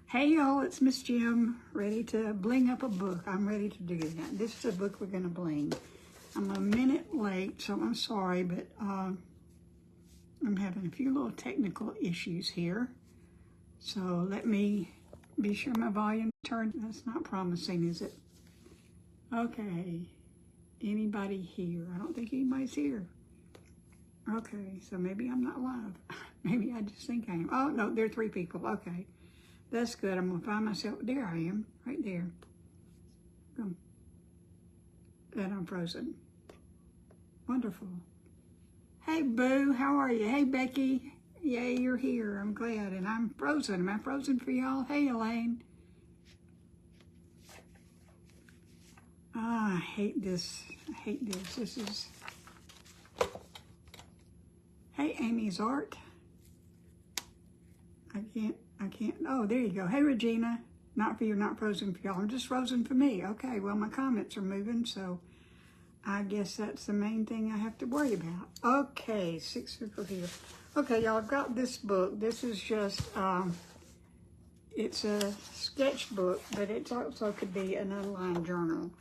Hey y'all, it's Miss Jim, ready to bling up a book. I'm ready to do that. This is a book we're gonna bling. I'm a minute late, so I'm sorry, but I'm having a few little technical issues here. So let me be sure my volume turned. That's not promising, is it? Okay, anybody here? I don't think anybody's here. Okay, so maybe I'm not live. Maybe I just think I am. Oh, no, there are 3 people. Okay, that's good. I'm going to find myself. There I am, right there. And I'm frozen. Wonderful. Hey, Boo, how are you? Hey, Becky. Yay, you're here. I'm glad. And I'm frozen. Am I frozen for y'all? Hey, Elaine. I hate this. I hate this. This is... Hey, Amy's Art. I can't, oh, there you go. Hey, Regina. Not for you, not frozen for y'all. I'm just frozen for me. Okay, well, my comments are moving, so I guess that's the main thing I have to worry about. Okay, 6 people here. Okay, y'all, I've got this book. This is just, it's a sketchbook, but it also could be an unlined journal.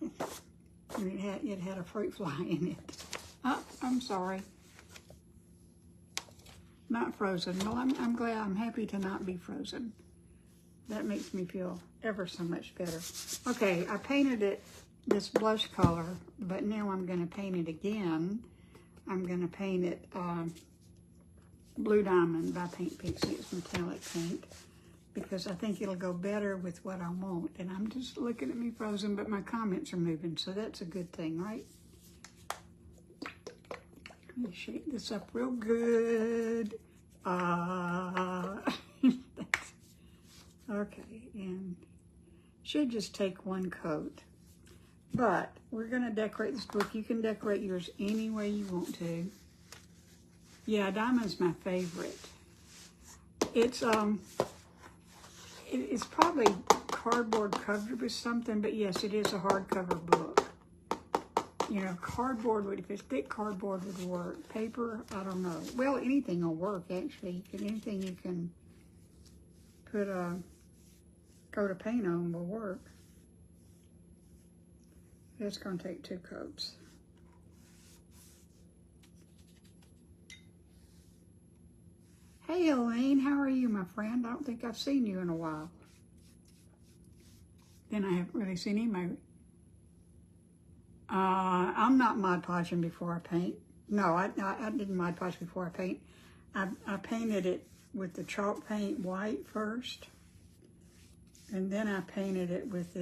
And it had a fruit fly in it. Oh, I'm sorry. Not frozen. Well, I'm glad. I'm happy to not be frozen. That makes me feel ever so much better. Okay, I painted it this blush color, but now I'm going to paint it again. I'm going to paint it Blue Diamond by Paint Pixie. It's metallic paint because I think it'll go better with what I want. And I'm just looking at me frozen, but my comments are moving, so that's a good thing, right? Let me shake this up real good. Okay, and should just take 1 coat. But we're gonna decorate this book. You can decorate yours any way you want to. Yeah, diamond's my favorite. It's probably cardboard covered with something, but yes, it is a hardcover book. You know, cardboard would, if it's thick cardboard would work. Paper, I don't know. Well, anything will work, actually. Anything you can put a coat of paint on will work. It's going to take 2 coats. Hey, Elaine, how are you, my friend? I don't think I've seen you in a while. Then I haven't really seen anybody. I'm not Mod Podging before I paint. No, I didn't Mod Podge before I paint. I painted it with the chalk paint white first, and then I painted it with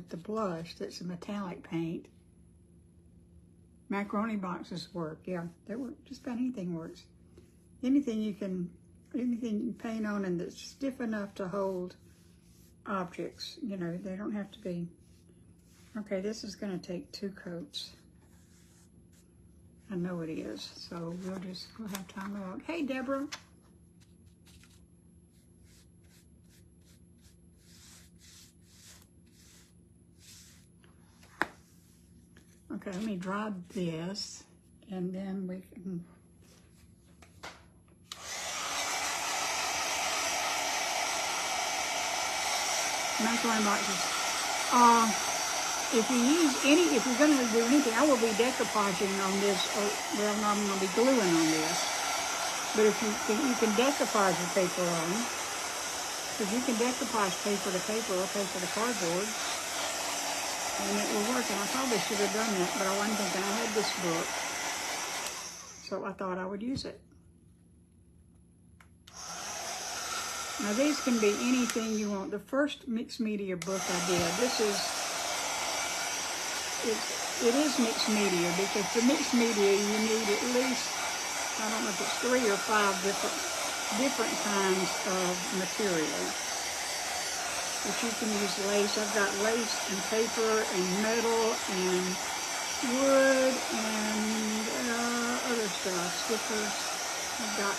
the blush that's a metallic paint. Macaroni boxes work, yeah, they work. Just about anything works. Anything you can paint on and that's stiff enough to hold objects. You know, they don't have to be. Okay, this is going to take 2 coats. I know it is, so we'll have time to look. Hey, Deborah. Okay, let me dry this, and then we can... Macaroni boxes. If you're going to do anything, I will be decoupaging on this. Well, no, I'm going to be gluing on this. But if you can decoupage your paper on, because you can decoupage paper to paper or paper to cardboard, and it will work. And I probably should have done that, but I wasn't thinking. I had this book, so I thought I would use it. Now these can be anything you want. The first mixed media book I did, it is mixed media, because for mixed media you need at least, I don't know if it's 3 or 5 different kinds of material. But you can use lace. I've got lace and paper and metal and wood and other stuff, stickers. I've got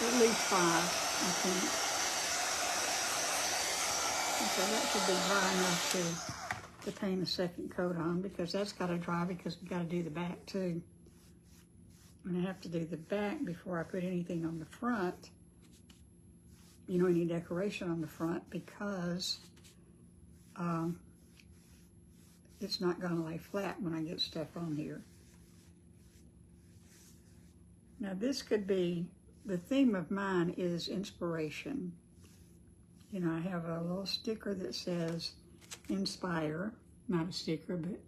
at least 5, I think. Okay, that should be dry enough to paint a second coat on, because that's got to dry, because we've got to do the back too. And I have to do the back before I put anything on the front. you know, any decoration on the front because it's not going to lay flat when I get stuff on here. Now this could be, the theme of mine is inspiration. You know, I have a little sticker that says inspire, not a sticker, but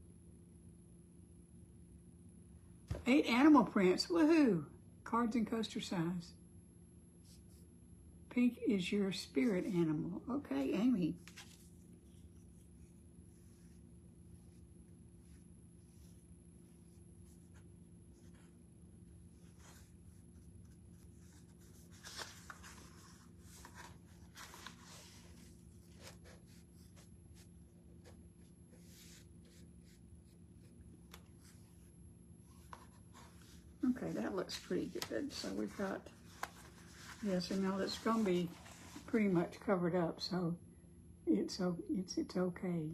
8 animal prints, woohoo! Cards and coaster size. Pink is your spirit animal. Okay, Amy. Okay, that looks pretty good. So we've got this, and now it's going to be pretty much covered up, so it's okay. Okay.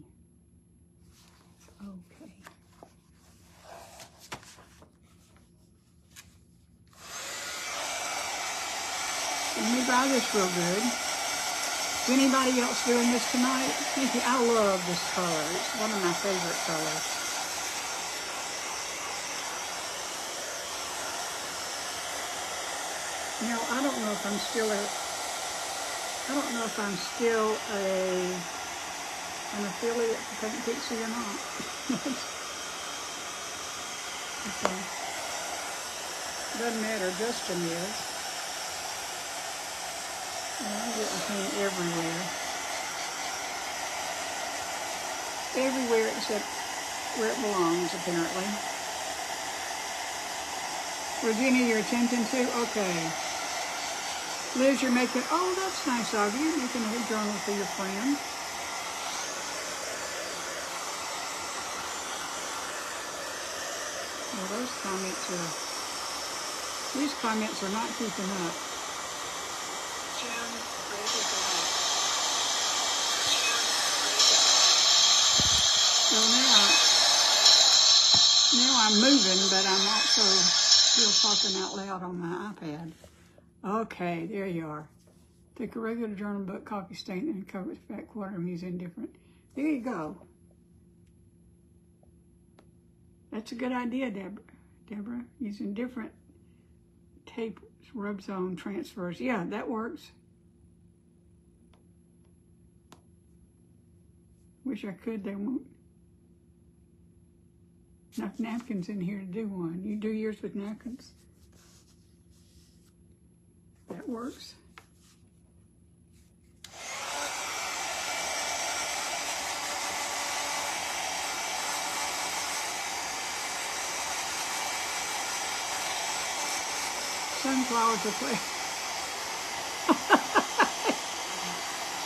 Let me buy this real good. Is anybody else doing this tonight? Thank you. I love this color. It's one of my favorite colors. Now, I don't know if I'm still an affiliate for Paint Pixie or not. Okay. Doesn't matter, Justin is. Well, I'm getting paint everywhere. Everywhere except where it belongs, apparently. Virginia, you're attempting to? Okay. Liz, you're making, oh, that's nice of you. You're making a journal for your friend. Well, those comments are, these comments are not keeping up. So now I'm moving, but I'm also still talking out loud on my iPad. Okay, there you are. Take a regular journal book, copy stain, and cover it with fat quarter and use indifferent. There you go. That's a good idea, Deborah. Using different tape rub zone transfers. Yeah, that works. Wish I could, they won't. Enough napkins in here to do one. You do yours with napkins? That works. Sunflowers are play.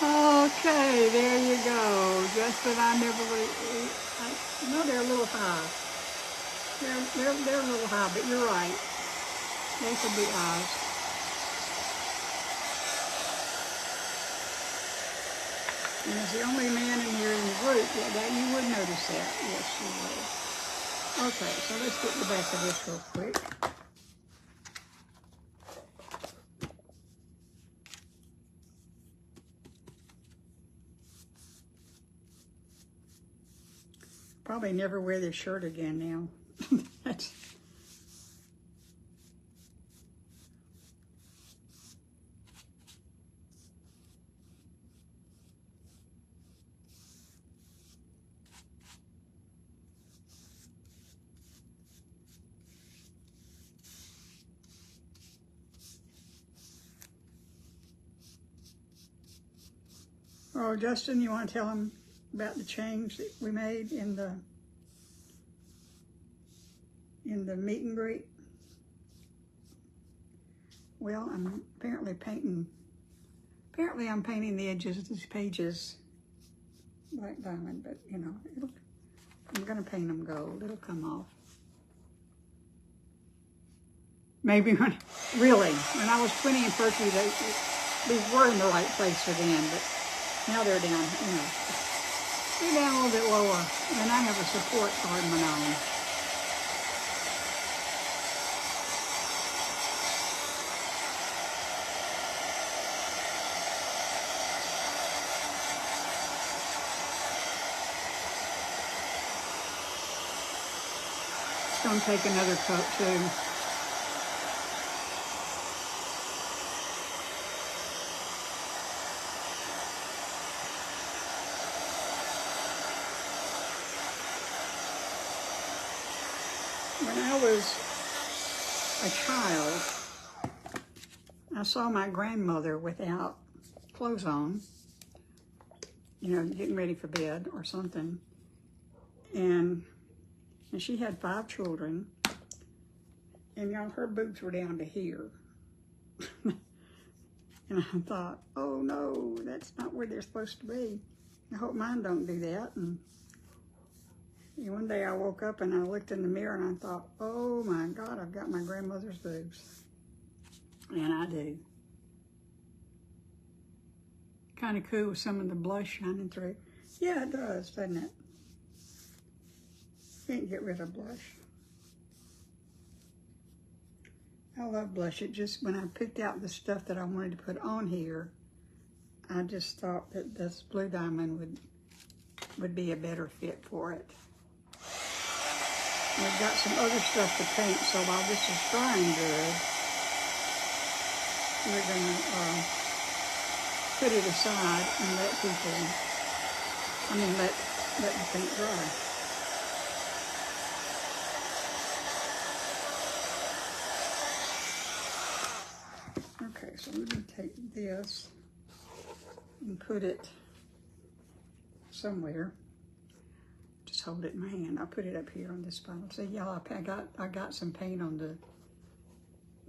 Okay, there you go. Just that I never really, no, they're a little high. They're a little high, but you're right. They could be eyes. And as the only man in here in the group, yeah, that you would notice that. Yes, you would. Okay, so let's get the back of this real quick. Probably never wear this shirt again now. That's... Oh, Justin, you want to tell him about the change that we made in the meet and greet? Well, I'm apparently painting the edges of these pages black diamond, but you know, I'm gonna paint them gold. It'll come off. Maybe when I was 20 and 30, these were in the right place for them, but now they're down, you know. They're down a little bit lower, and I have a support card of my own. It's going to take another coat too. When I was a child, I saw my grandmother without clothes on, you know, getting ready for bed or something. And she had 5 children. And y'all, her boobs were down to here. And I thought, oh no, that's not where they're supposed to be. I hope mine don't do that. And one day I woke up and I looked in the mirror and I thought, oh my God, I've got my grandmother's boobs. And I do. Kind of cool with some of the blush shining through. Yeah, it does, doesn't it? Can't get rid of blush. I love blush. It just, when I picked out the stuff that I wanted to put on here, I just thought that this blue diamond would be a better fit for it. We've got some other stuff to paint, so while this is drying good, we're gonna put it aside and let the paint dry. Okay, so let me take this and put it somewhere. Just hold it in my hand. I'll put it up here on this bottle. See, y'all, I got some paint on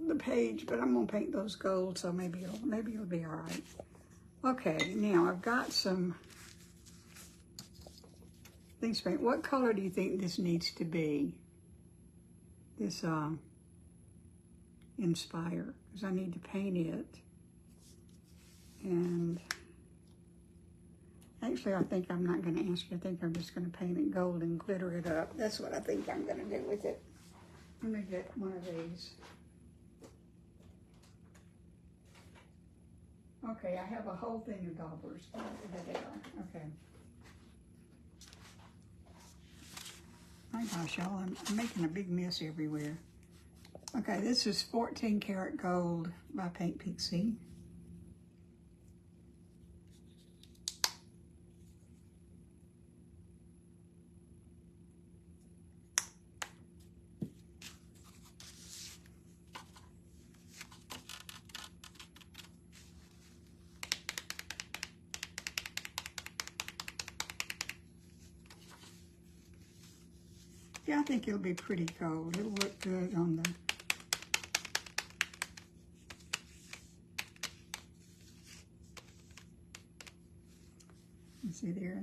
the page, but I'm gonna paint those gold, so maybe it'll be all right. Okay, now I've got some things to paint. What color do you think this needs to be? This Inspire, because I need to paint it. And actually, I think I'm not going to ask you. I think I'm just going to paint it gold and glitter it up. That's what I think I'm going to do with it. I'm going to get one of these. Okay, I have a whole thing of gobblers. There they are. Okay. My gosh, y'all, I'm making a big mess everywhere. Okay, this is 14 karat gold by Paint Pixie. Yeah, I think it'll be pretty gold. It'll look good on the... You see there?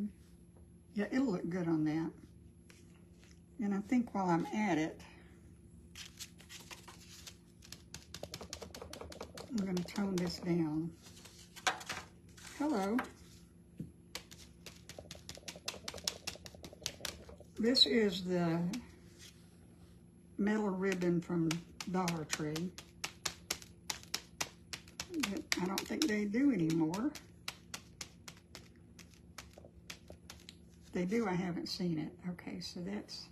Yeah, it'll look good on that. And I think while I'm at it, I'm going to tone this down. Hello. This is the metal ribbon from Dollar Tree that I don't think they do anymore. They do, I haven't seen it. Okay, so that's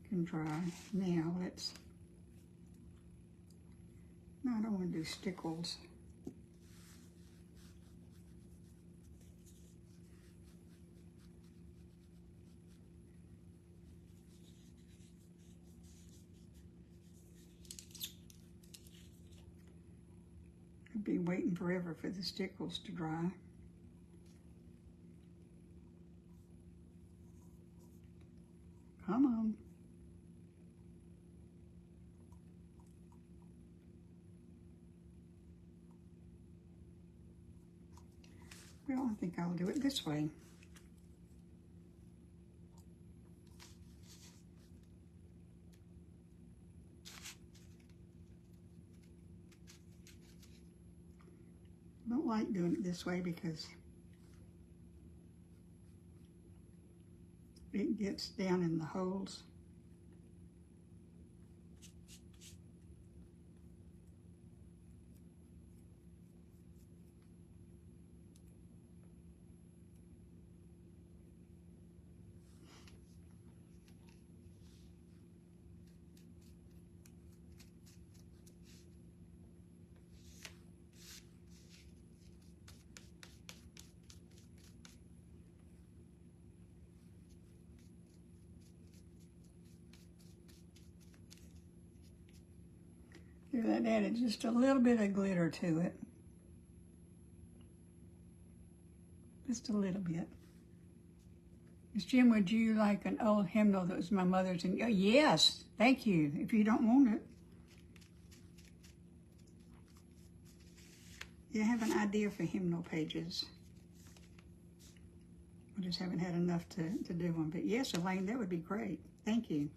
can dry. Now let's, no, I don't want to do stickles. I'd be waiting forever for the stickles to dry. Come on. Well, I think I'll do it this way. I don't like doing it this way because it gets down in the holes. See, that added just a little bit of glitter to it. Just a little bit. Miss Jim, would you like an old hymnal that was my mother's? And oh, yes, thank you. If you don't want it. Yeah, I have an idea for hymnal pages. I just haven't had enough to do one. But yes, Elaine, that would be great. Thank you.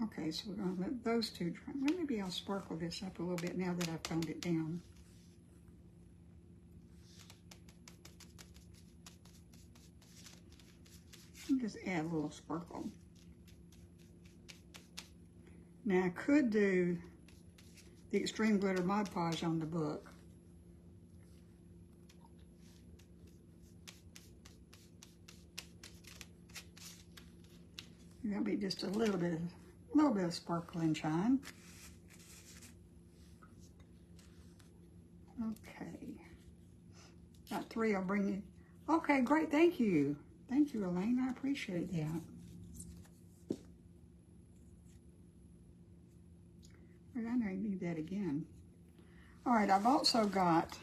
Okay, so we're going to let those two dry. Well, maybe I'll sparkle this up a little bit now that I've toned it down. I'll just add a little sparkle. Now I could do the Extreme Glitter Mod Podge on the book. That'll be just a little bit of sparkle and shine. Okay. Got 3, I'll bring you. Okay, great, thank you. Thank you, Elaine, I appreciate that. I know I need that again. All right, I've also got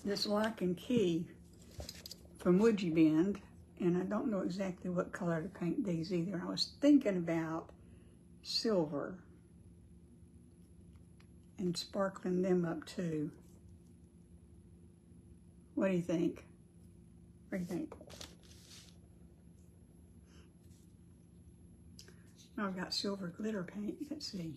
this Lock and Key from Woodgie Bend, and I don't know exactly what color to paint these either. I was thinking about silver and sparkling them up too. What do you think? What do you think? Now I've got silver glitter paint. Let's see.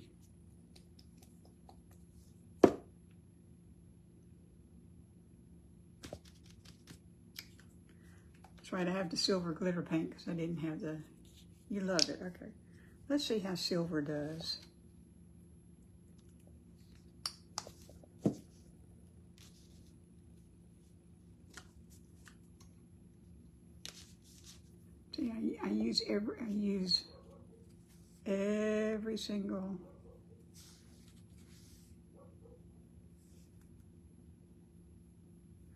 That's right, I have the silver glitter paint because I didn't have the, you love it, okay. Let's see how silver does. See, I use every single.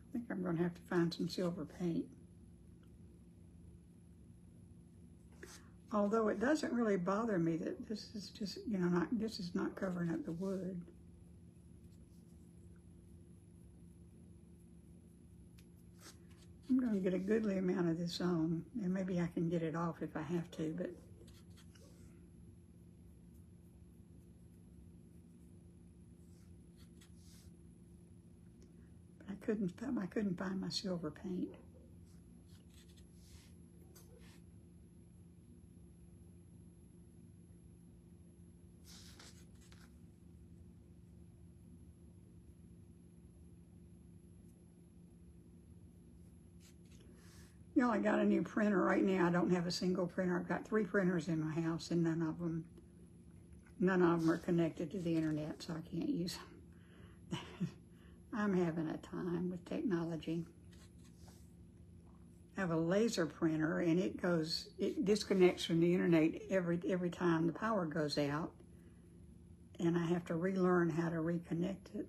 I think I'm going to have to find some silver paint. Although it doesn't really bother me that this is just, you know, this is not covering up the wood. I'm going to get a goodly amount of this on, and maybe I can get it off if I have to, but I couldn't find my silver paint. You know, I got a new printer right now. I don't have a single printer. I've got 3 printers in my house, and none of them are connected to the internet, so I can't use them. I'm having a time with technology. I have a laser printer, and it disconnects from the internet every time the power goes out, and I have to relearn how to reconnect it.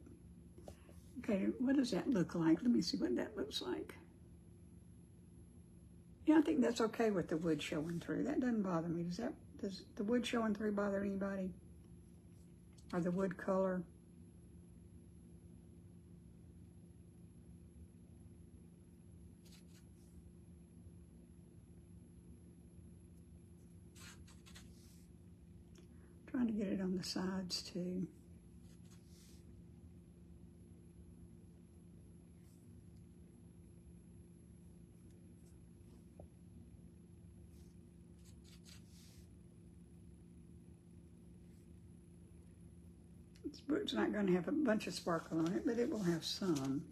Okay, what does that look like? Let me see what that looks like. Yeah, I think that's okay with the wood showing through. That doesn't bother me. Does the wood showing through bother anybody? Or the wood color? Trying to get it on the sides too. This book's not going to have a bunch of sparkle on it, but it will have some.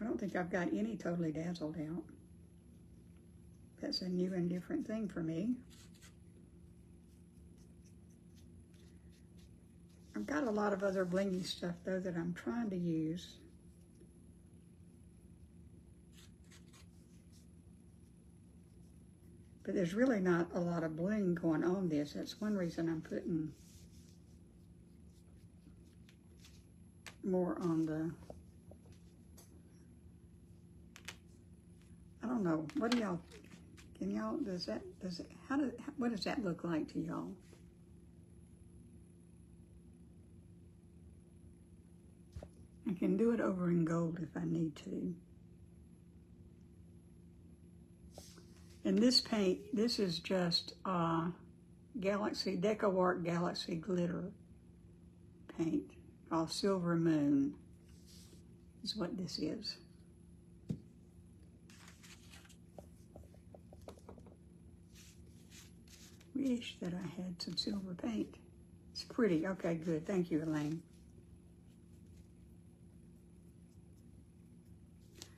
I don't think I've got any totally dazzled out. That's a new and different thing for me. I've got a lot of other blingy stuff though that I'm trying to use. But there's really not a lot of bling going on this. That's one reason I'm putting more on the, I don't know, what do y'all, Can y'all, what does that look like to y'all? I can do it over in gold if I need to. And this paint, this is just Galaxy, DecoArt Galaxy Glitter paint called Silver Moon is what this is. Wish that I had some silver paint. It's pretty. Okay, good. Thank you, Elaine.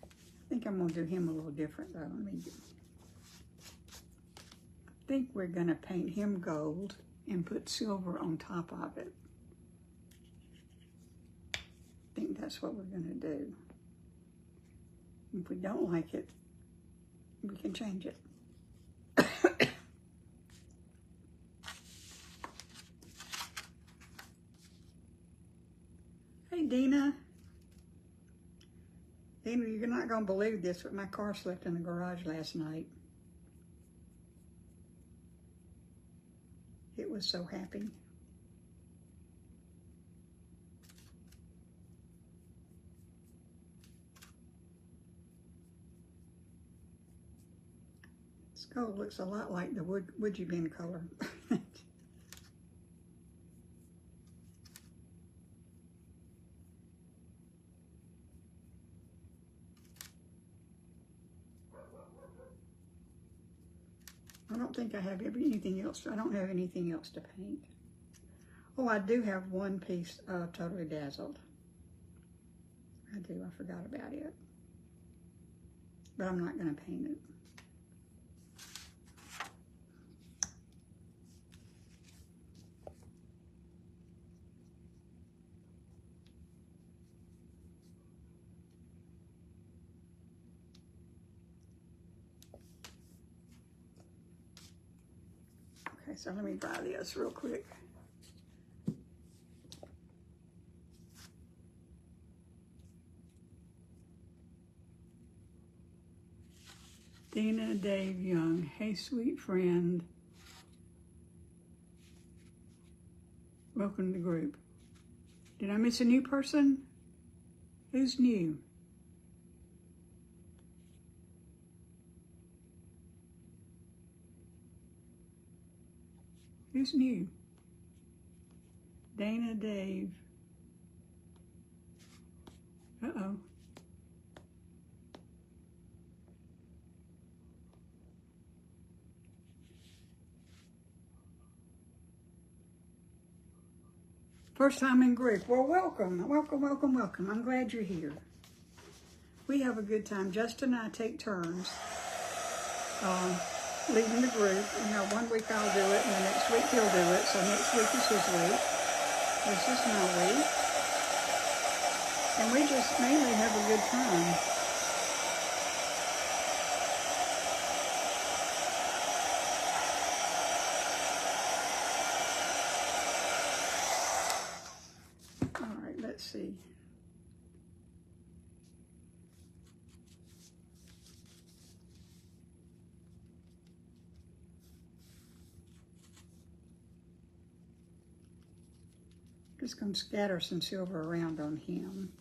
I think I'm going to do him a little different, though. I think we're going to paint him gold and put silver on top of it. I think that's what we're going to do. If we don't like it, we can change it. Hey, Dina. Dina, you're not going to believe this, but my car slept in the garage last night. It was so happy. This gold looks a lot like the would you been color. I don't think I have anything else. I don't have anything else to paint. Oh, I do have one piece of Totally Dazzled. I do. I forgot about it. But I'm not going to paint it. Okay, so let me dry this real quick. Dina Dave Young, hey sweet friend. Welcome to the group. Did I miss a new person? Who's new? Who's new? Dana Dave. Uh-oh. First time in group. Well, welcome, welcome, welcome, welcome. I'm glad you're here. We have a good time. Justin and I take turns leading the group. You know, one week I'll do it, and the next week he'll do it. So next week is his week. This is my week. And we just mainly have a good time. All right, let's see. Just gonna scatter some silver around on him.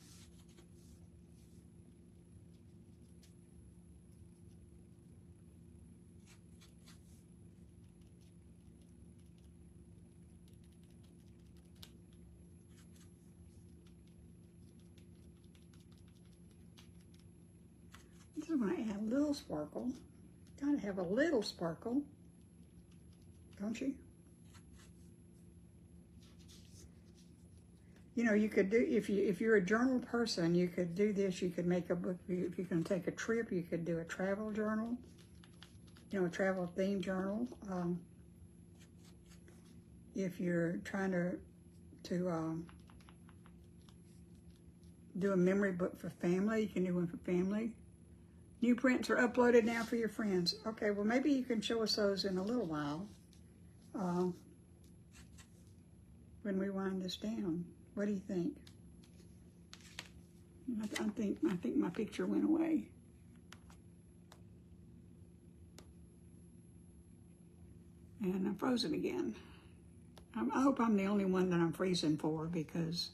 I just want to add a little sparkle. Gotta have a little sparkle, don't you? You know, you could do, if you're a journal person, you could do this. You could make a book. If you're going to take a trip, you could do a travel journal. You know, a travel theme journal. If you're trying to do a memory book for family, you can do one for family. New prints are uploaded now for your friends. Okay, well, maybe you can show us those in a little while when we wind this down. What do you think? I think my picture went away. And I'm frozen again. I hope I'm the only one that I'm freezing for, because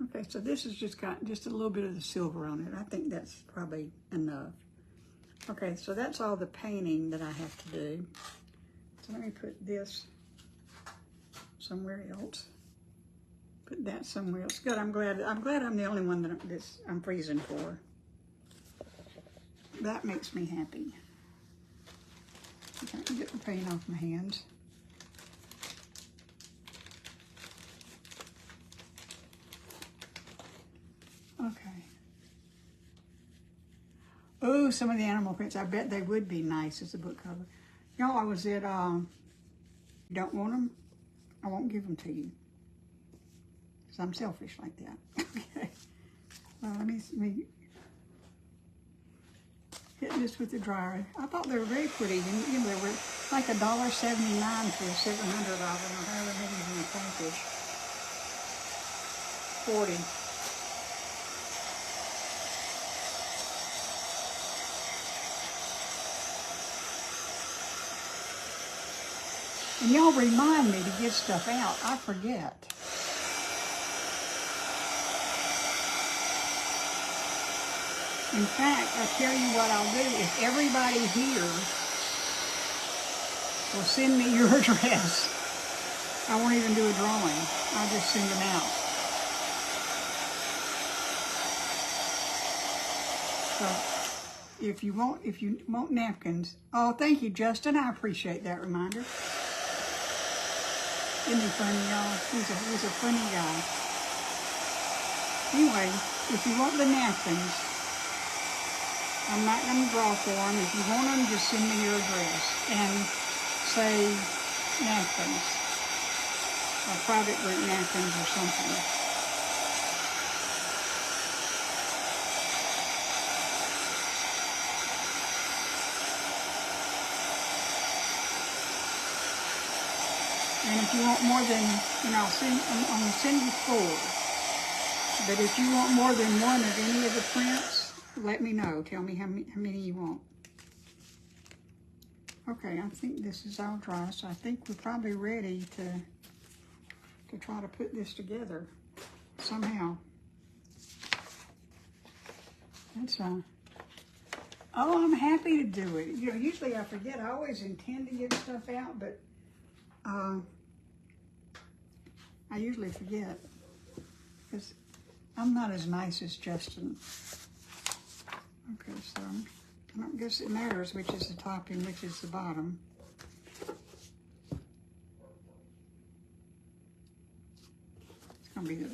okay, so this has just got just a little bit of the silver on it. I think that's probably enough. Okay, so that's all the painting that I have to do. So let me put this somewhere else. Put that somewhere else. Good. I'm glad I'm the only one that I'm freezing for. That makes me happy. Okay, get the paint off my hands. Okay. Oh, some of the animal prints. I bet they would be nice as a book cover. Y'all, I was at, you don't want them? I won't give them to you. Because I'm selfish like that. Okay. Well, let me hit this with the dryer. I thought they were very pretty. You know, they were like $1.79 for 700 of them, or however many in a package. 40. And y'all remind me to get stuff out. I forget. In fact, I tell you what I'll do. If everybody here will send me your address, I won't even do a drawing. I'll just send them out. So if you want napkins, oh, thank you, Justin. I appreciate that reminder. Isn't he funny, y'all? He's a funny guy. Anyway, if you want the napkins, I'm not going to draw for them. If you want them, just send me your address and say napkins, or private group napkins or something. And if you want more than, I'm going to send you 4. But if you want more than one of any of the prints, let me know. Tell me how many you want. Okay, I think this is all dry, so I think we're probably ready to try to put this together somehow. That's oh, I'm happy to do it. You know, usually I forget. I always intend to get stuff out, but I usually forget because I'm not as nice as Justin. Okay, so I don't guess it matters which is the top and which is the bottom. It's gonna be the,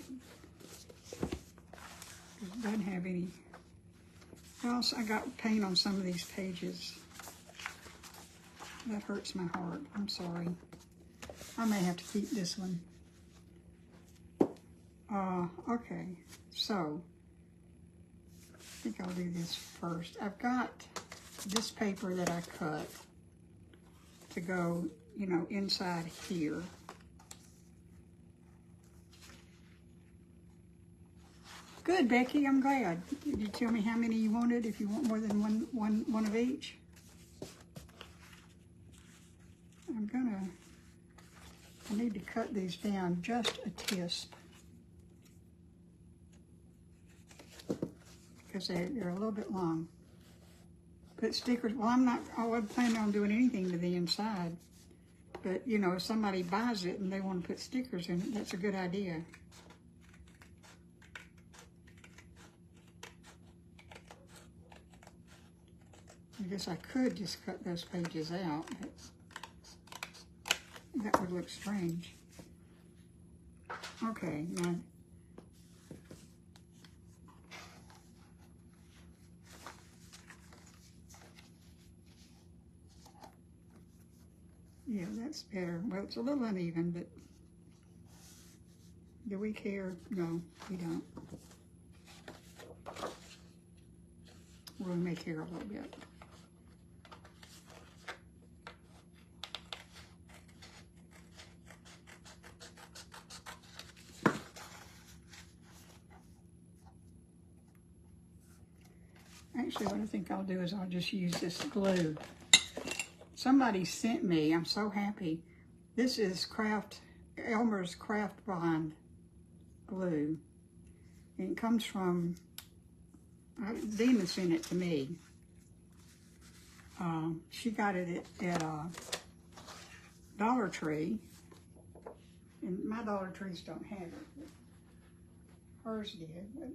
it doesn't have any. Also, I got paint on some of these pages. That hurts my heart. I'm sorry. I may have to keep this one. Okay, so I think I'll do this first. I've got this paper that I cut to go, inside here. Good, Becky, I'm glad. Did you tell me how many you wanted, if you want more than one of each? I need to cut these down just a tisp. Because they're a little bit long. Put stickers, well, I wasn't planning on doing anything to the inside. But, if somebody buys it and they want to put stickers in it, that's a good idea. I guess I could just cut those pages out, but that would look strange. Okay, now, yeah, that's better. Well, it's a little uneven, but do we care? No, we don't. We may care a little bit. Actually, what I think I'll do is I'll just use this glue. Somebody sent me, I'm so happy. This is Elmer's Craft Bond glue. And it comes from, Dina sent it to me. She got it at Dollar Tree. And my Dollar Trees don't have it, but hers did. But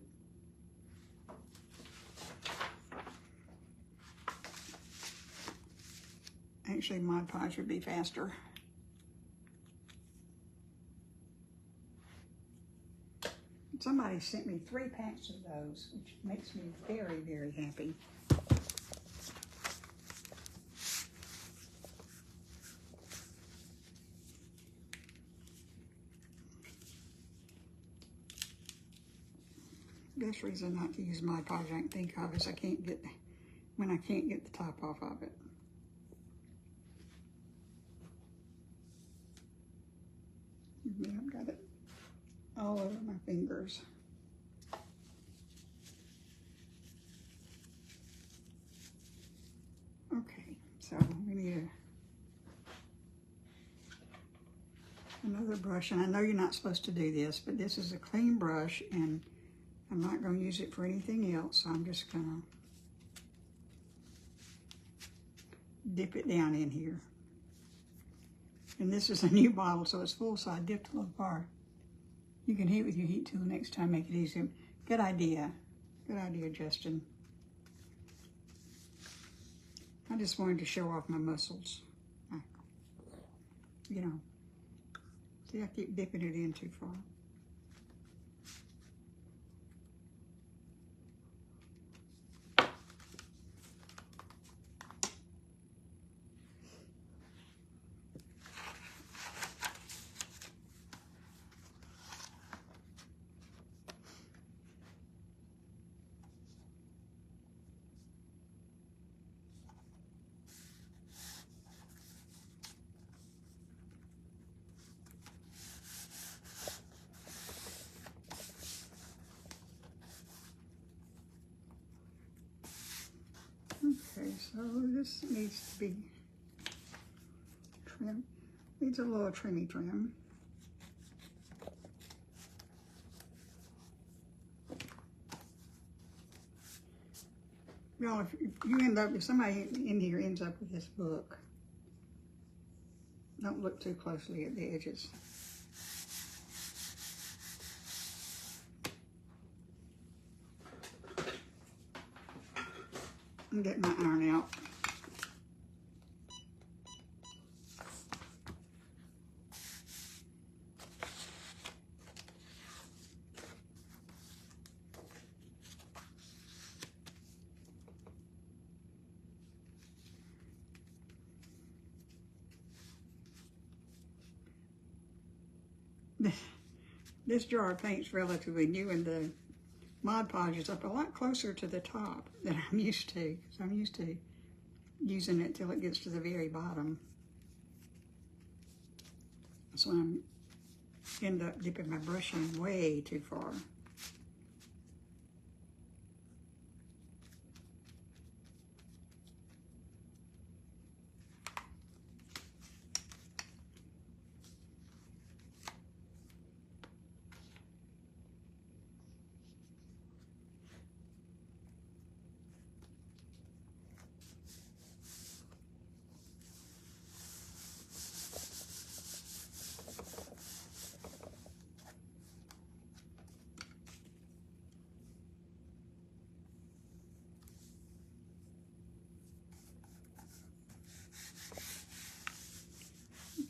actually, Mod Podge would be faster. Somebody sent me 3 packs of those, which makes me very, very happy. Best reason not to use Mod Podge I can think of is when I can't get the top off of it. Yeah, I've got it all over my fingers. Okay, so we need another brush, and I know you're not supposed to do this, but this is a clean brush, and I'm not going to use it for anything else, so I'm just going to dip it down in here. And this is a new bottle, so it's full, so I dipped a little far. You can heat with your heat tool next time, make it easier. Good idea. Good idea, Justin. I just wanted to show off my muscles. You know, see, I keep dipping it in too far. Okay, so this needs to be trimmed. Needs a little trimmy trim. Y'all, if somebody in here ends up with this book, don't look too closely at the edges. I'm getting my iron out. This jar of paint's relatively new, and the Mod Podge is up a lot closer to the top than I'm used to. So I'm used to using it till it gets to the very bottom. So I end up dipping my brush in way too far.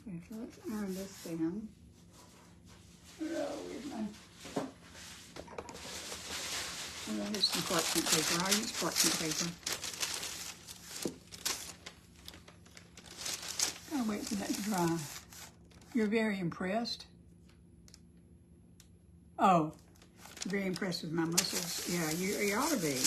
Okay, so let's iron this down. Here's some parchment paper. I'll use parchment paper. Gotta wait for that to dry. You're very impressed? Oh, you're very impressed with my muscles. Yeah, you ought to be.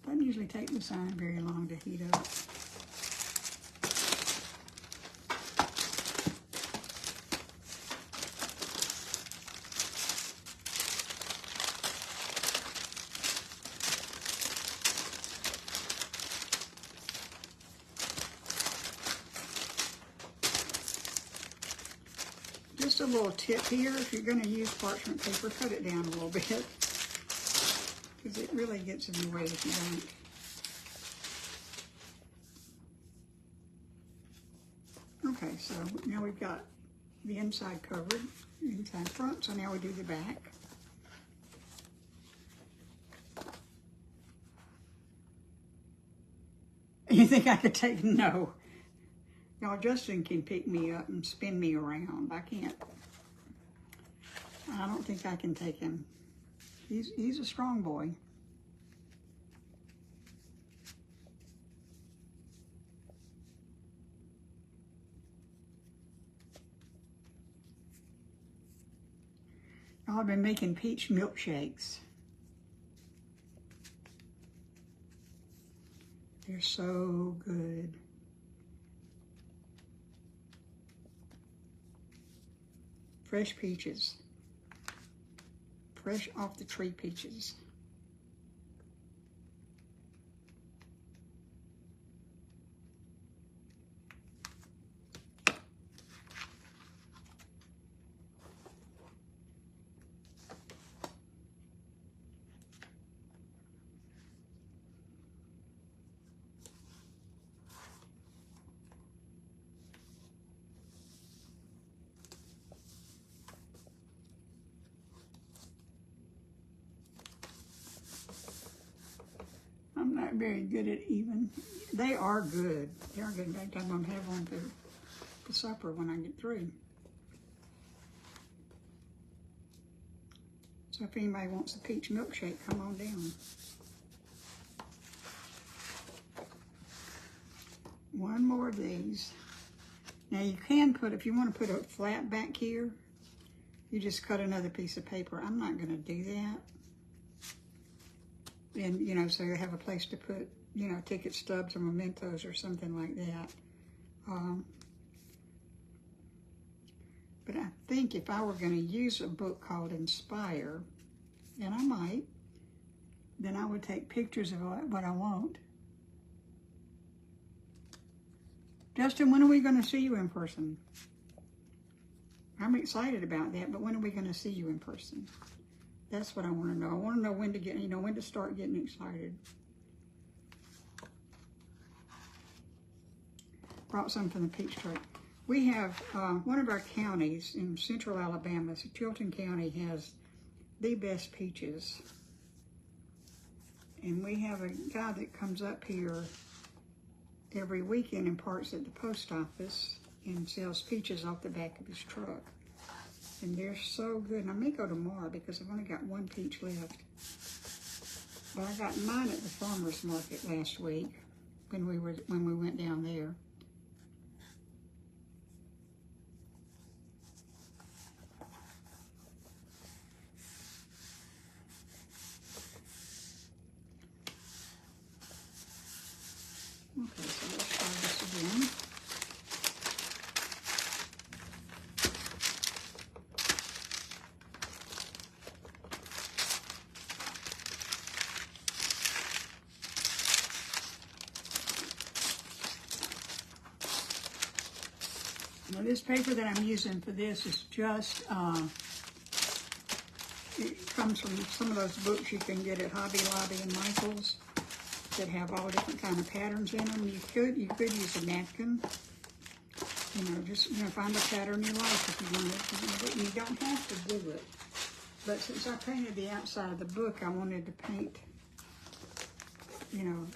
Doesn't usually take the sign very long to heat up. just a little tip here. If you're going to use parchment paper, cut it down a little bit, because it really gets in the way if you don't. Okay, so now we've got the inside covered, inside front, so now we do the back. You think I could take, no. Y'all, Justin can pick me up and spin me around. I can't. I don't think I can take him. He's a strong boy. I've been making peach milkshakes. They're so good. Fresh peaches. Fresh off the tree peaches. I'm not very good at even. They are good. They are good. In fact, I'm going to have one for supper when I get through. So if anybody wants a peach milkshake, come on down. One more of these. Now you can put, if you want to put a flat back here, you just cut another piece of paper. I'm not going to do that. And, you know, so you have a place to put, you know, ticket stubs or mementos or something like that. But I think if I were going to use a book called Inspire, and I might, then I would take pictures of what I want. Justin, when are we going to see you in person? I'm excited about that, but when are we going to see you in person? That's what I want to know. I want to know when to get, you know, when to start getting excited. Brought some from the peach tree. We have one of our counties in central Alabama, so Chilton County, has the best peaches. And we have a guy that comes up here every weekend and parks at the post office and sells peaches off the back of his truck. And they're so good. And I may go tomorrow because I've only got one peach left. But I got mine at the farmer's market last week when we went down there. Okay, so let's try this again. Now this paper that I'm using for this is just, it comes from some of those books you can get at Hobby Lobby and Michael's that have all different kind of patterns in them. You could use a napkin. You know, just, you know, find a pattern you like if you want it. You don't have to do it. But since I painted the outside of the book, I wanted to paint, you know,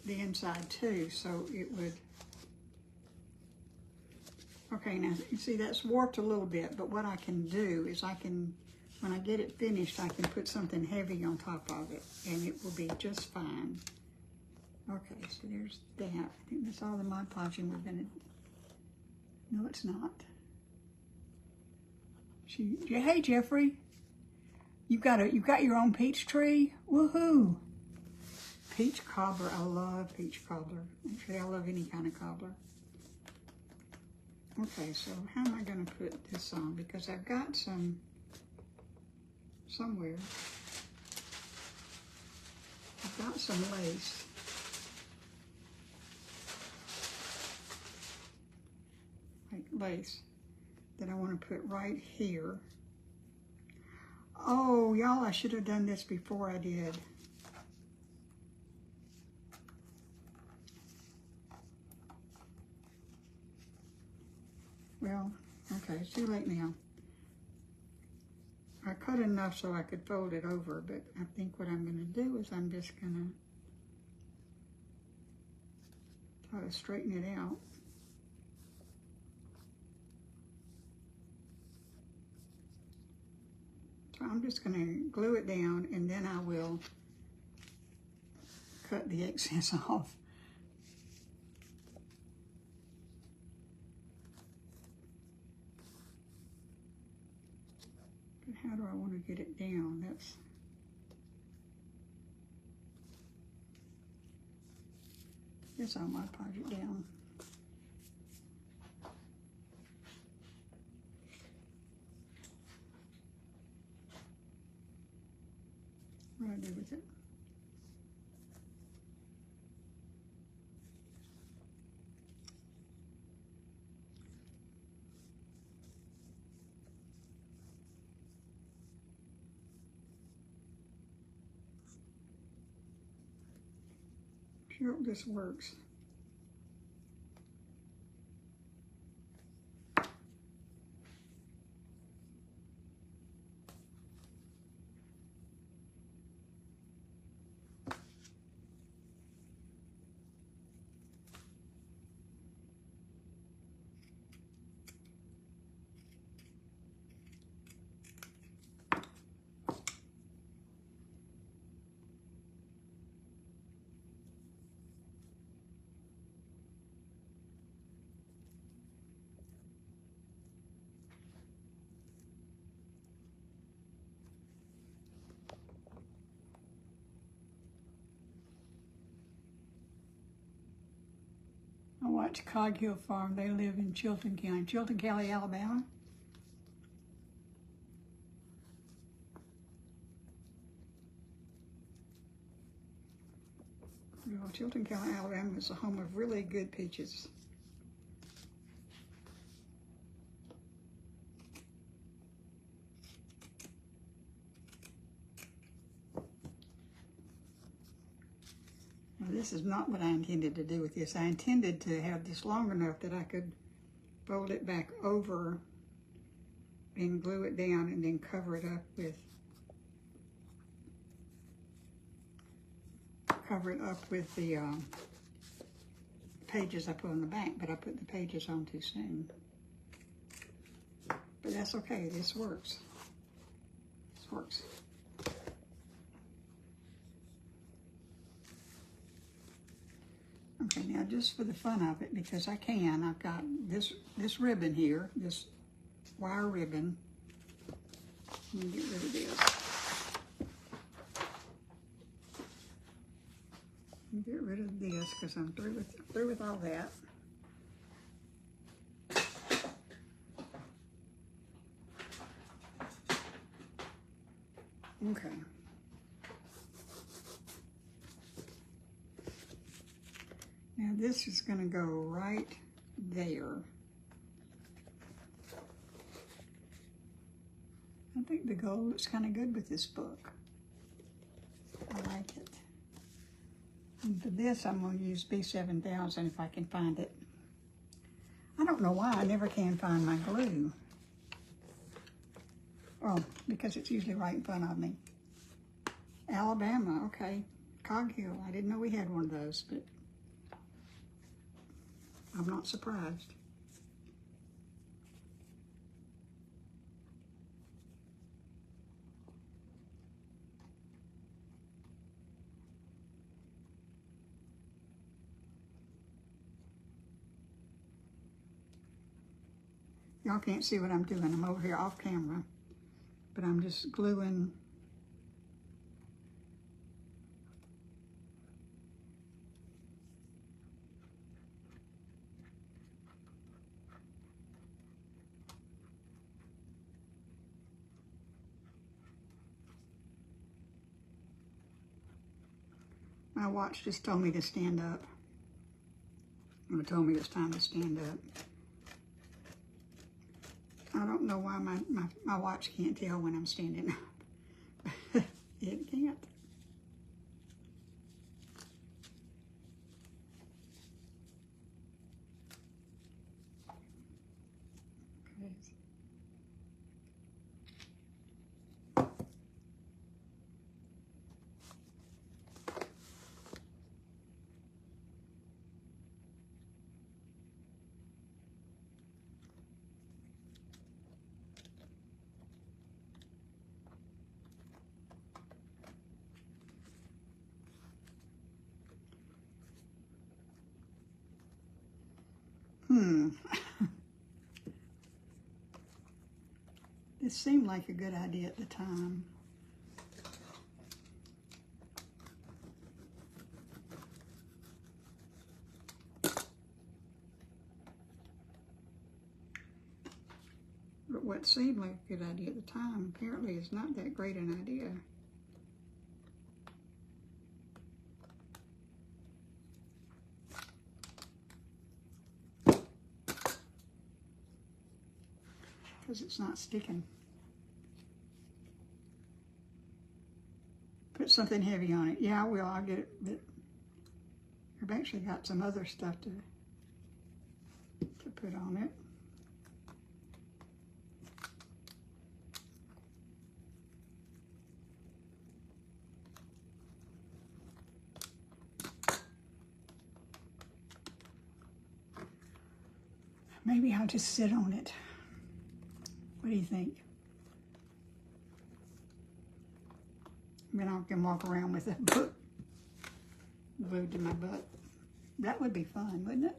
the inside too, so it would. Okay, now you see that's warped a little bit, but what I can do is I can, when I get it finished, I can put something heavy on top of it, and it will be just fine. Okay, so there's that. I think that's all the Mod Podging we're gonna. No, it's not. Hey Jeffrey, you got your own peach tree. Woohoo! Peach cobbler. I love peach cobbler. Actually, I love any kind of cobbler. Okay, so how am I going to put this on? Because I've got some somewhere. I've got some lace. Like lace. that I want to put right here. Oh, y'all, I should have done this before I did. Well, okay, it's too late now. I cut enough so I could fold it over, but I think what I'm going to do is I'm just going to try to straighten it out. So I'm just going to glue it down, and then I will cut the excess off. But how do I want to get it down? That's all my project down. What do I do with it? Sure, this works. I watch Cog Hill Farm. They live in Chilton County, Alabama. Well, Chilton County, Alabama is the home of really good peaches. Now, this is not what I intended to do with this. I intended to have this long enough that I could fold it back over and glue it down and then cover it up with the pages I put on the back, but I put the pages on too soon. But that's okay, this works. This works. Okay, now just for the fun of it, because I can, I've got this ribbon here, this wire ribbon. Let me get rid of this. Get rid of this because I'm through with all that. Okay. Now this is going to go right there. I think the gold looks kind of good with this book. I like it. And for this, I'm going to use B7000 if I can find it. I don't know why I never can find my glue. Oh, because it's usually right in front of me. Alabama, okay. Cog Hill, I didn't know we had one of those, but I'm not surprised. Y'all can't see what I'm doing. I'm over here off camera, but I'm just gluing. My watch just told me to stand up. It told me it's time to stand up. know why my watch can't tell when I'm standing up. It can't. This seemed like a good idea at the time. But what seemed like a good idea at the time apparently is not that great an idea. Because it's not sticking. Put something heavy on it. Yeah, I will. I'll get it. But I've actually got some other stuff to put on it. Maybe I'll just sit on it. What do you think? Then I can walk around with a book glued to my butt. That would be fun, wouldn't it?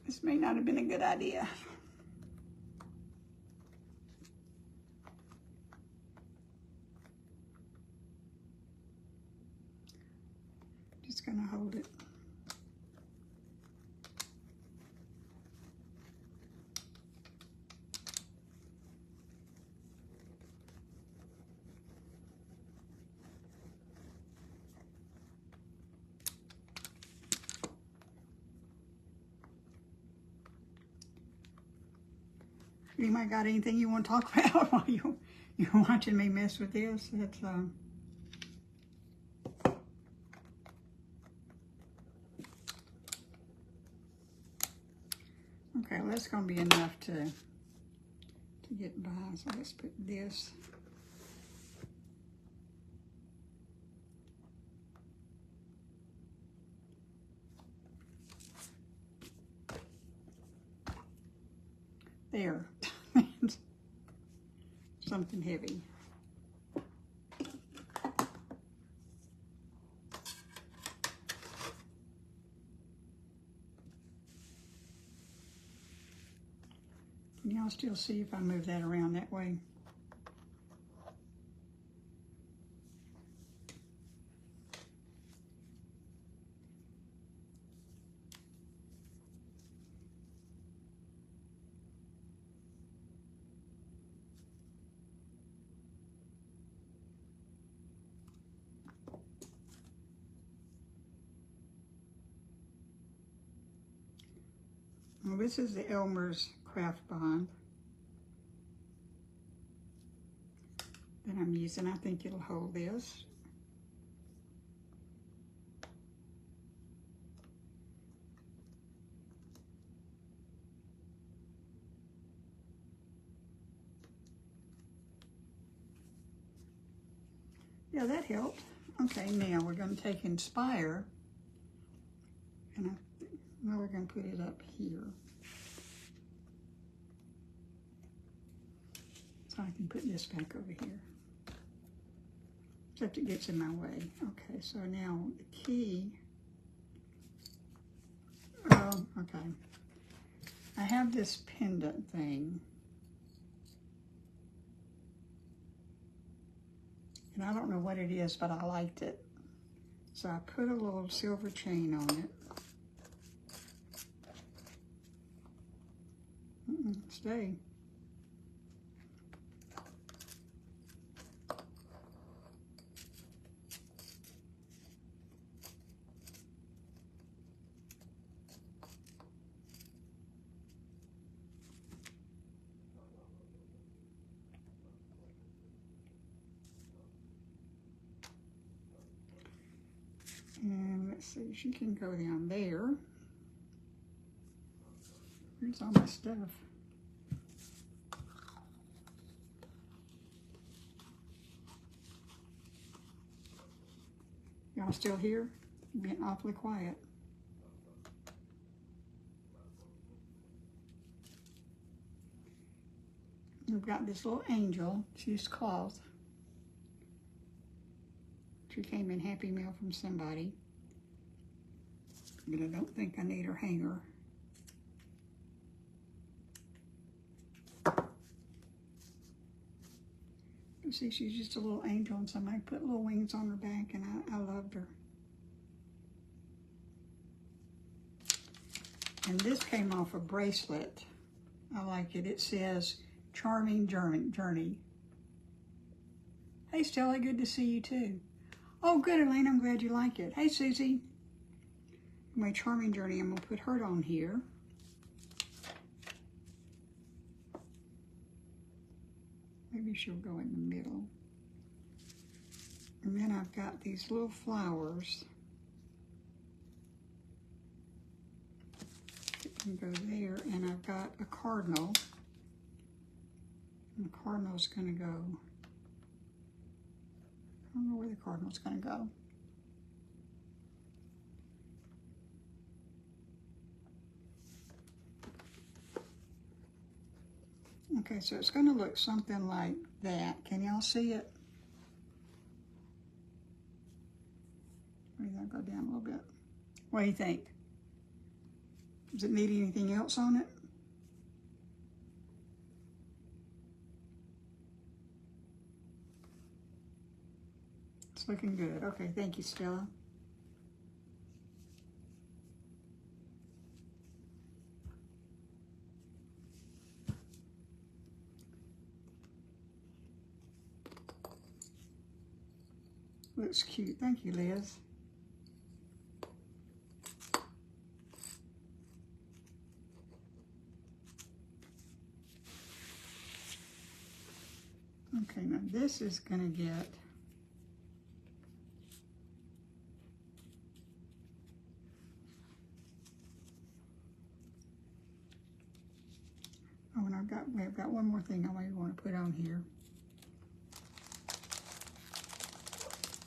This may not have been a good idea. Just gonna hold it. Anybody got anything you want to talk about while you're watching me mess with this? It's okay. Well, that's going to be enough to get by. So let's put this. There. Something heavy. Can y'all still see if I move that around that way? Well, this is the Elmer's Craft Bond that I'm using. I think it'll hold this. Yeah, that helped. Okay, now we're going to take Inspire, and now we're going to put it up here. So I can put this back over here. Except it gets in my way. Okay, so now the key. Oh, okay. I have this pendant thing. And I don't know what it is, but I liked it. So I put a little silver chain on it. Stay. And let's see, she can go down there. Here's all my stuff. Y'all still here? You're being awfully quiet. We've got this little angel. She's cloth. She came in Happy Meal from somebody. But I don't think I need her hanger. You see, she's just a little angel, and somebody put little wings on her back, and I loved her. And this came off a bracelet. I like it. It says, Charming Journey. Hey, Stella, good to see you, too. Oh, good, Elaine. I'm glad you like it. Hey, Susie. My Charming Journey, I'm going to put her on here. Maybe she'll go in the middle. And then I've got these little flowers. It can go there. And I've got a cardinal. And the cardinal's going to go. I don't know where the cardinal's going to go. Okay, so it's going to look something like that. Can y'all see it? Maybe I'll go down a little bit. What do you think? Does it need anything else on it? It's looking good. Okay, thank you, Stella. Looks cute. Thank you, Liz. Okay, now this is going to get and I've got one more thing I might want to put on here.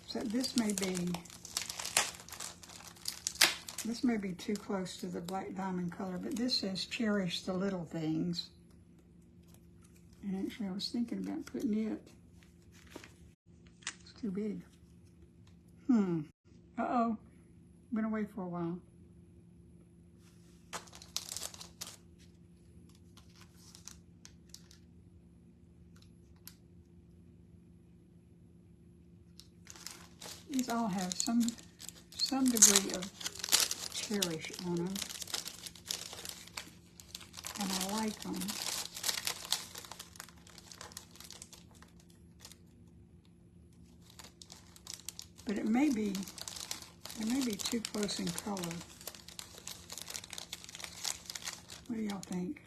So this may be too close to the black diamond color, but this says cherish the little things. And actually I was thinking about putting it. It's too big. Uh-oh. Been away for a while. These all have some degree of cherish on them, and I like them. But it may be too close in color. What do y'all think?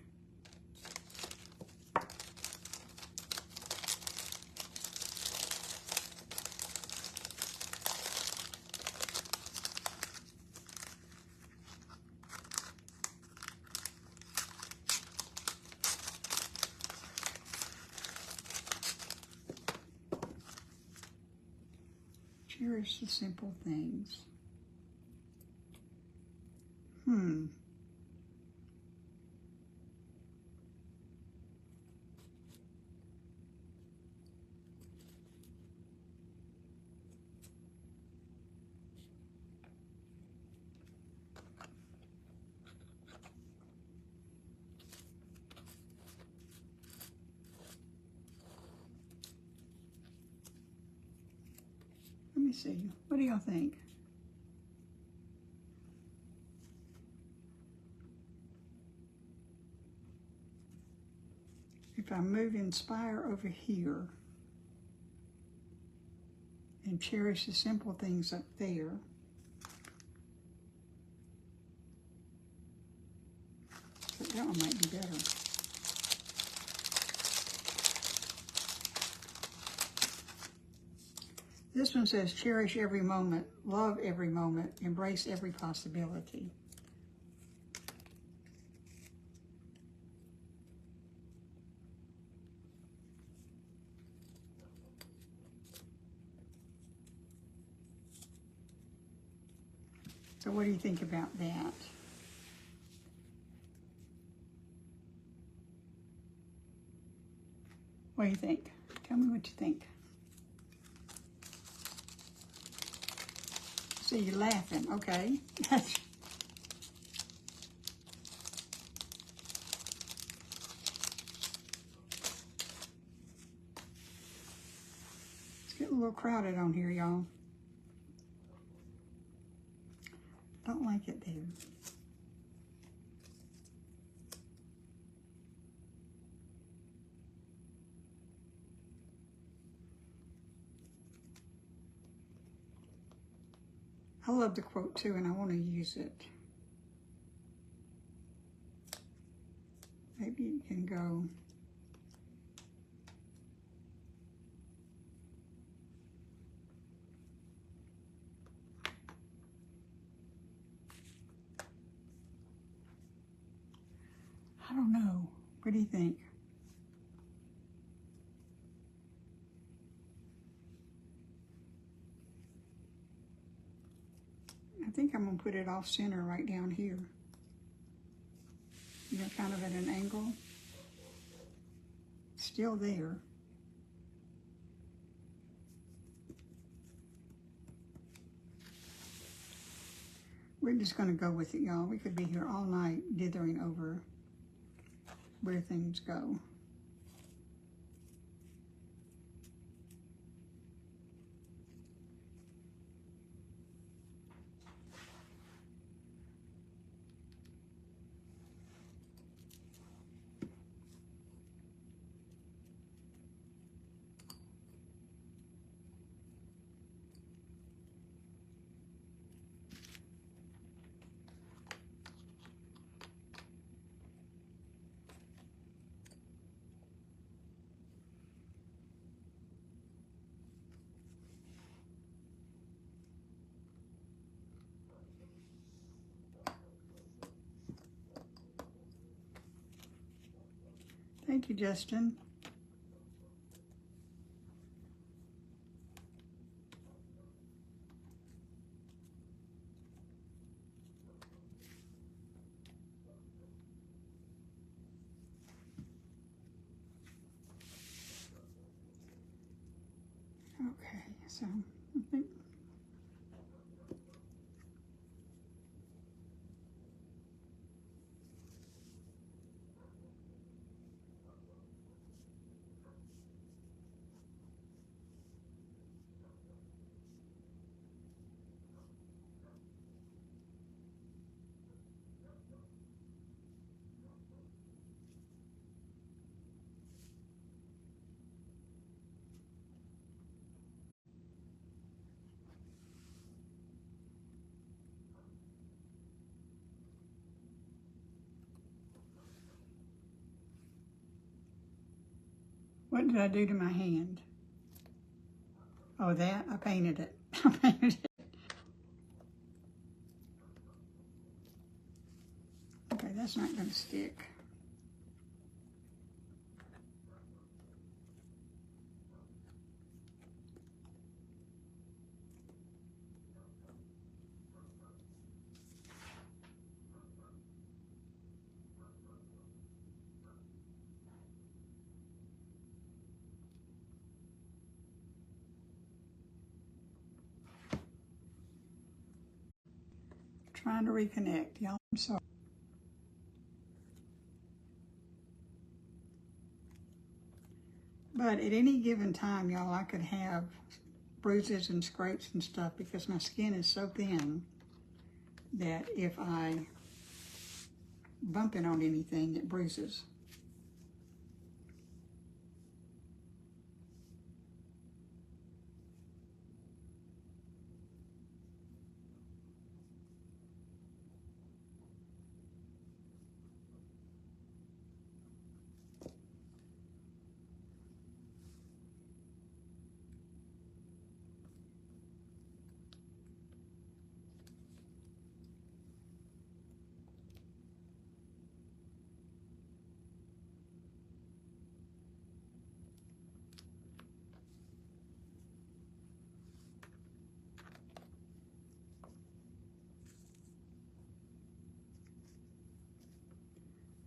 Cherish the simple things. see. What do y'all think? If I move Inspire over here and Cherish the Simple Things up there, but that one might be better. This one says, cherish every moment, love every moment, embrace every possibility. So what do you think about that? What do you think? Tell me what you think. See, you're laughing, okay. Let's get a little crowded on here, y'all. Don't like it there. I love the quote too, and I want to use it. Maybe you can go. I don't know. What do you think? I think I'm going to put it off center right down here. You know, kind of at an angle. Still there. We're just going to go with it, y'all. We could be here all night dithering over where things go. Thank you, Justin. Okay, so I think what did I do to my hand? Oh, that? I painted it. I painted it. Okay, that's not going to stick. Trying to reconnect, y'all. I'm sorry. But at any given time, y'all, I could have bruises and scrapes and stuff because my skin is so thin that if I bump it on anything, it bruises.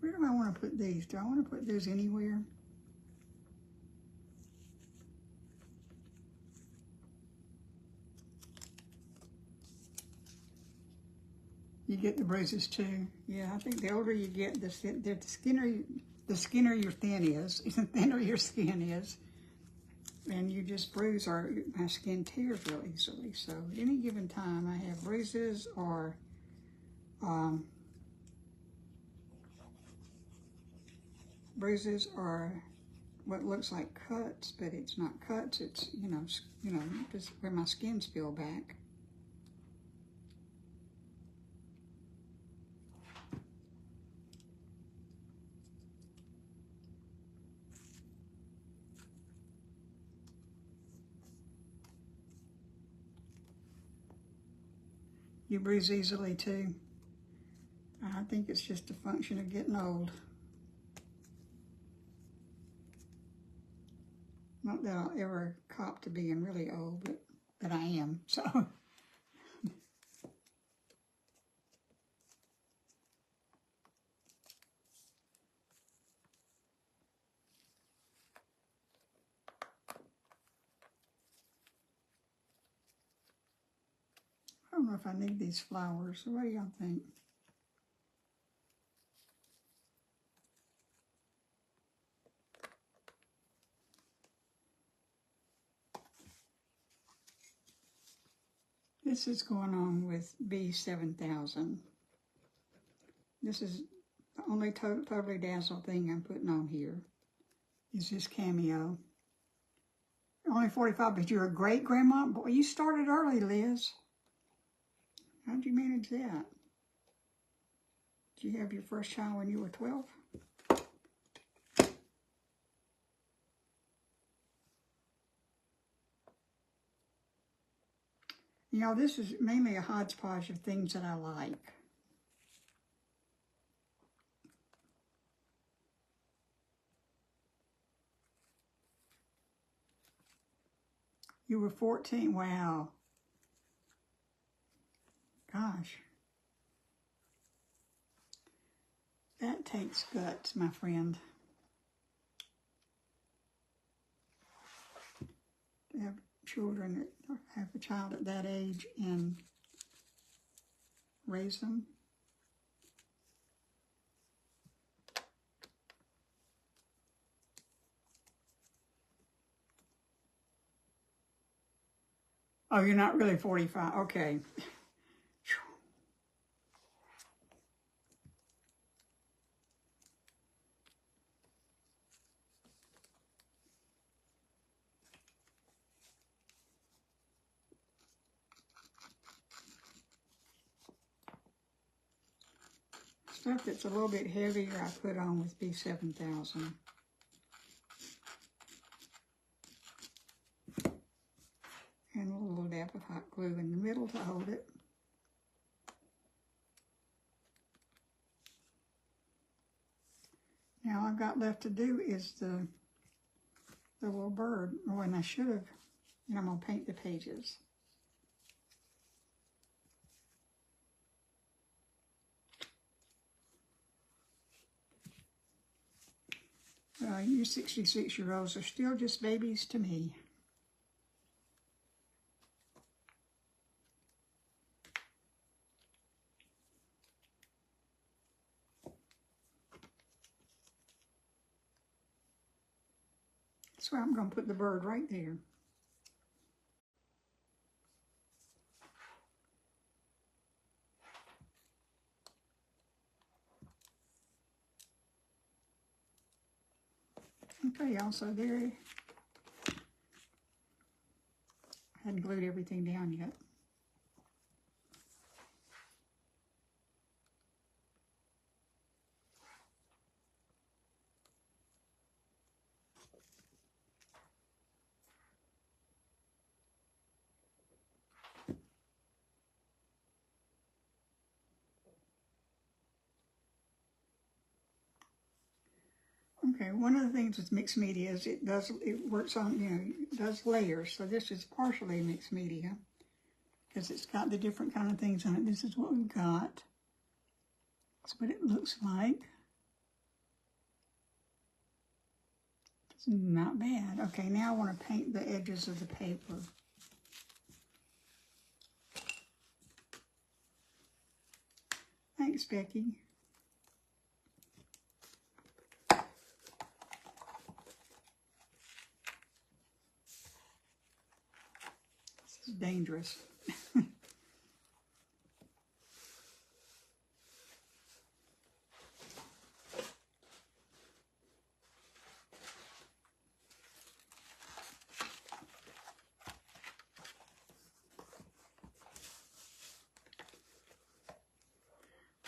Where do I want to put these? Do I want to put those anywhere? You get the bruises too. Yeah, I think the older you get, the skinner your thin is, the thinner your skin is. And you just bruise, or my skin tears real easily. So at any given time, I have bruises or what looks like cuts, but it's not cuts. It's you know just where my skin's peeled back. You bruise easily too. I think it's just a function of getting old. Not that I'll ever cop to being really old, but I am, so. I don't know if I need these flowers. What do y'all think? This is going on with B7000. This is the only Totally Dazzle thing I'm putting on here. Is this cameo. Only 45, but you're a great grandma. Boy, you started early, Liz. How'd you manage that? Did you have your first child when you were 12? You know, this is mainly a hodgepodge of things that I like. You were 14, wow. Gosh. That takes guts, my friend. To have children that have a child at that age and raise them. Oh, you're not really 45. Okay. Stuff that's a little bit heavier I put on with B7000. And a little dab of hot glue in the middle to hold it. Now all I've got left to do is the little bird. Oh, and I should have, and I'm going to paint the pages. You 66-year-olds are still just babies to me. So I'm going to put the bird right there. Okay, y'all, so there, I hadn't glued everything down yet. Okay, one of the things with mixed media is it works on, it does layers. So this is partially mixed media because it's got the different kind of things on it. This is what we've got. That's what it looks like. It's not bad. Okay, now I want to paint the edges of the paper. Thanks, Becky. This is dangerous.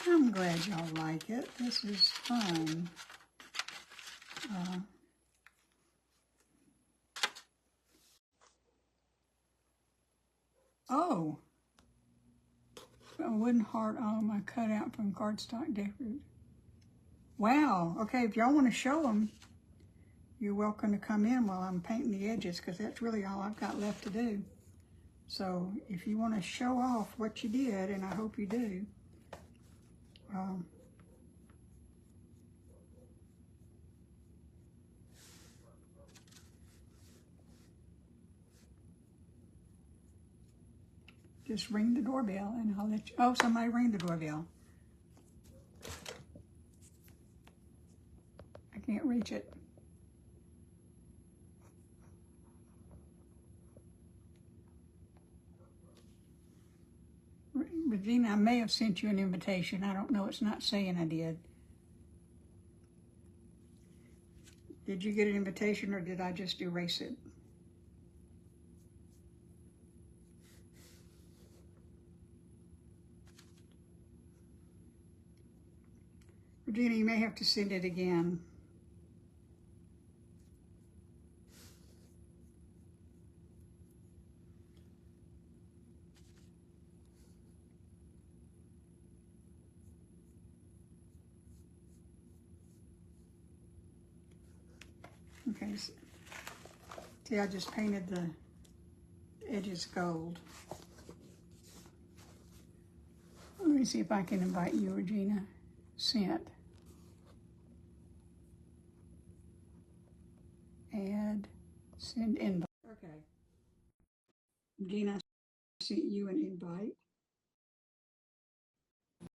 I'm glad y'all like it. This is fun. Oh, a wooden heart on my cutout from cardstock decorative. Wow. Okay, if y'all want to show them, you're welcome to come in while I'm painting the edges because that's really all I've got left to do. So if you want to show off what you did, and I hope you do, just ring the doorbell and I'll let you. Oh, somebody ring the doorbell. I can't reach it. Regina, I may have sent you an invitation. I don't know. It's not saying I did. Did you get an invitation or did I just erase it? Regina, you may have to send it again. Okay, see, I just painted the edges gold. Let me see if I can invite you, Regina. Sent. Add, send invite. Okay. Regina, I sent you an invite.